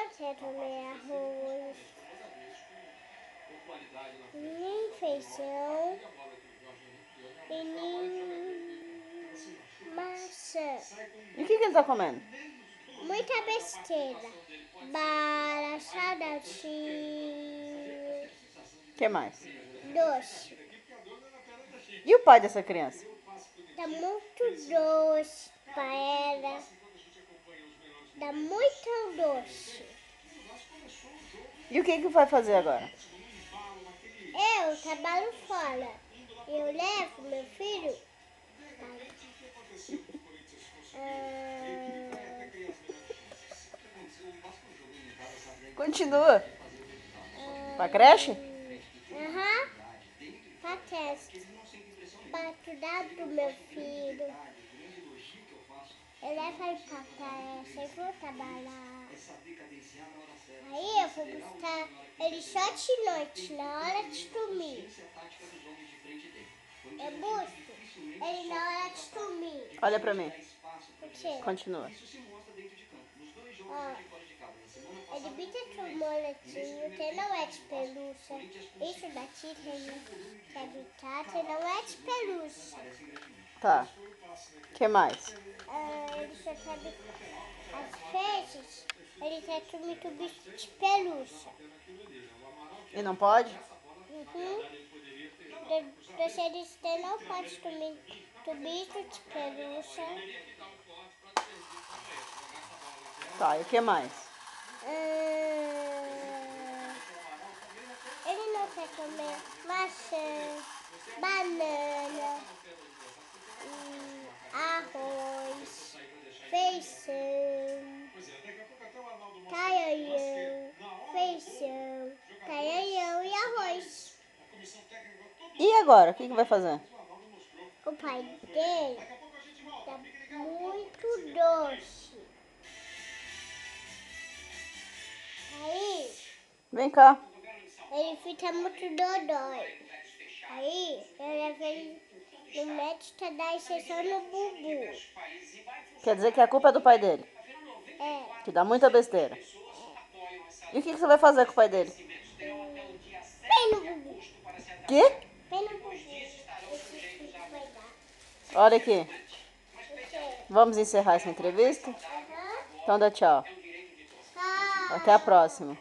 não quero comer arroz, nem feijão e nem maçã. E o que ele tá comendo? Muita besteira. Bala, salgadinho, O que mais? doce. E o pai dessa criança? Dá muito doce pra ela. Dá muito doce. E o que vai fazer agora? Eu trabalho fora. Eu levo meu filho. Continua. Pra creche? Aham. Pra teste. Pra cuidar do meu filho. Eu levo ele pra creche. Eu vou trabalhar. Aí eu vou buscar ele só de noite, na hora de dormir. Eu busco ele na hora de dormir. Olha pra mim. Por quê? Continua. Ó, ele bita com o moletinho, que não é de pelúcia. Isso daqui que é bitar, que não é de pelúcia. Tá. O que mais? Ele só sabe, às vezes, ele quer comer o bicho de pelúcia. E não pode? Você disse que não pode comer o bicho de pelúcia. Tá, e o que mais? Ele não quer comer maçã, banana, arroz, feijão, caranhão e arroz. E agora? O que vai fazer? O pai dele dá muito doce. Aí Vem cá. ele fica muito dodói. Aí eu levo ele no médico pra dar injeção no bubu. Quer dizer que a culpa é do pai dele? É. Que dá muita besteira. E o que você vai fazer com o pai dele? Bem no bubu. Quê? Bem no bubu. Esse que vai dar. Olha aqui. O quê? Vamos encerrar essa entrevista? Aham. Então dá tchau. Tchau. Até a próxima.